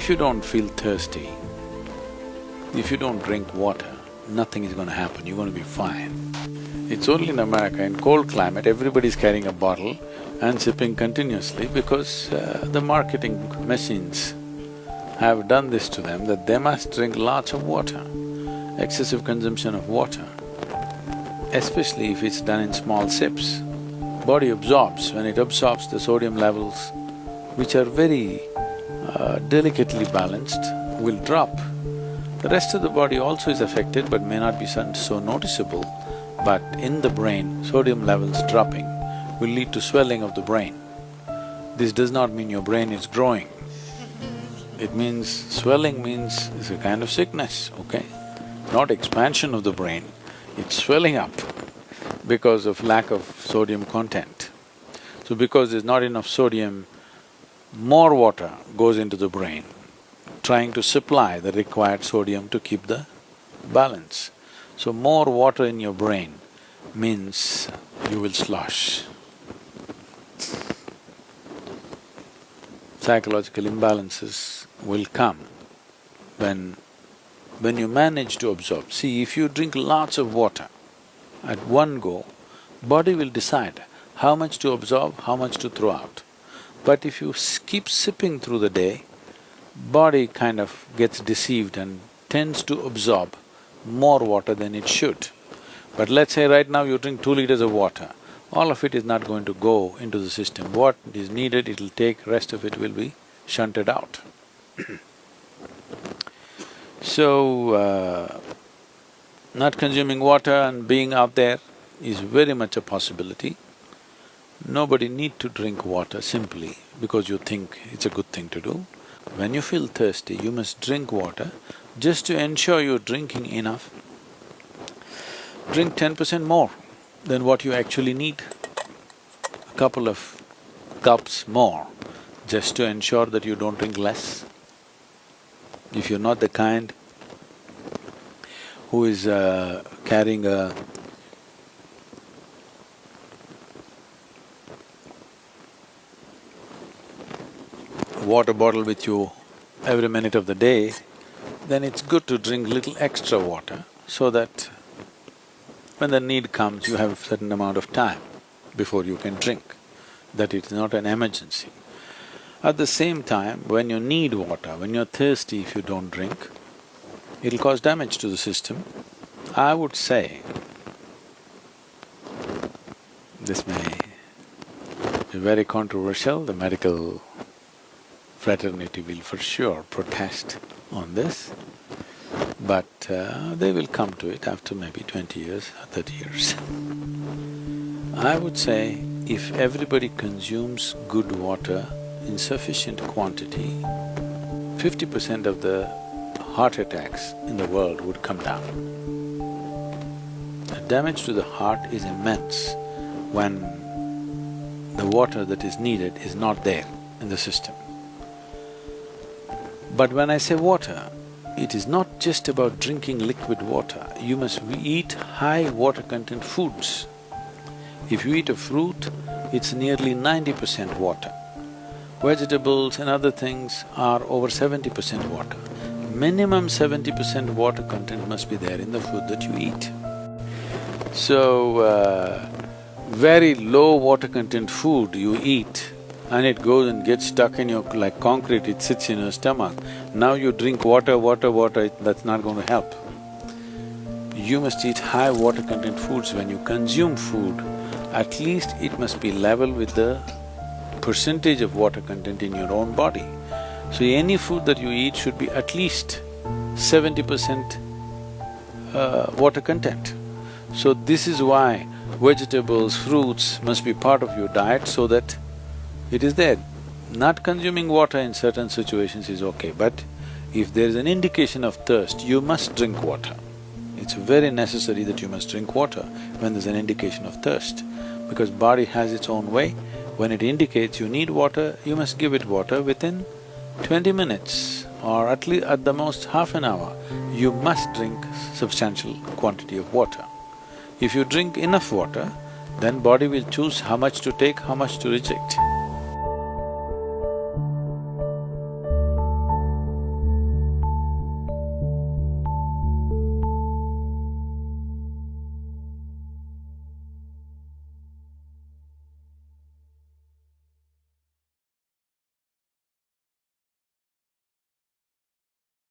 If you don't feel thirsty, if you don't drink water, nothing is gonna happen, you're gonna be fine. It's only in America, in cold climate, everybody's carrying a bottle and sipping continuously because the marketing machines have done this to them that they must drink lots of water, excessive consumption of water, especially if it's done in small sips. Body absorbs, when it absorbs the sodium levels, which are very delicately balanced, will drop. The rest of the body also is affected but may not be so noticeable, but in the brain, sodium levels dropping will lead to swelling of the brain. This does not mean your brain is growing. It means… swelling means it's a kind of sickness, okay? Not expansion of the brain, it's swelling up because of lack of sodium content. So because there's not enough sodium, more water goes into the brain, trying to supply the required sodium to keep the balance. So more water in your brain means you will slosh. Psychological imbalances will come when you manage to absorb. See, if you drink lots of water at one go, body will decide how much to absorb, how much to throw out. But if you keep sipping through the day, body kind of gets deceived and tends to absorb more water than it should. But let's say right now you drink 2 liters of water, all of it is not going to go into the system. What is needed, it'll take, rest of it will be shunted out. So, not consuming water and being out there is very much a possibility. Nobody need to drink water simply because you think it's a good thing to do. When you feel thirsty, you must drink water just to ensure you're drinking enough. Drink 10% more than what you actually need, a couple of cups more, just to ensure that you don't drink less. If you're not the kind who is carrying a water bottle with you every minute of the day, then it's good to drink little extra water so that when the need comes, you have a certain amount of time before you can drink, that it's not an emergency. At the same time, when you need water, when you're thirsty, if you don't drink, it'll cause damage to the system. I would say, this may be very controversial, the medical fraternity will for sure protest on this, but they will come to it after maybe 20 years or 30 years. I would say if everybody consumes good water in sufficient quantity, 50% of the heart attacks in the world would come down. The damage to the heart is immense when the water that is needed is not there in the system. But when I say water, it is not just about drinking liquid water, you must eat high water content foods. If you eat a fruit, it's nearly 90% water. Vegetables and other things are over 70% water. Minimum 70% water content must be there in the food that you eat. So, very low water content food you eat and it goes and gets stuck in your… like concrete, it sits in your stomach. Now you drink water, that's not going to help. You must eat high water content foods. When you consume food, at least it must be level with the percentage of water content in your own body. So any food that you eat should be at least 70% water content. So this is why vegetables, fruits must be part of your diet so that it is there. Not consuming water in certain situations is okay, but if there is an indication of thirst, you must drink water. It's very necessary that you must drink water when there's an indication of thirst, because body has its own way. When it indicates you need water, you must give it water within 20 minutes or at least at the most half an hour. You must drink substantial quantity of water. If you drink enough water, then body will choose how much to take, how much to reject.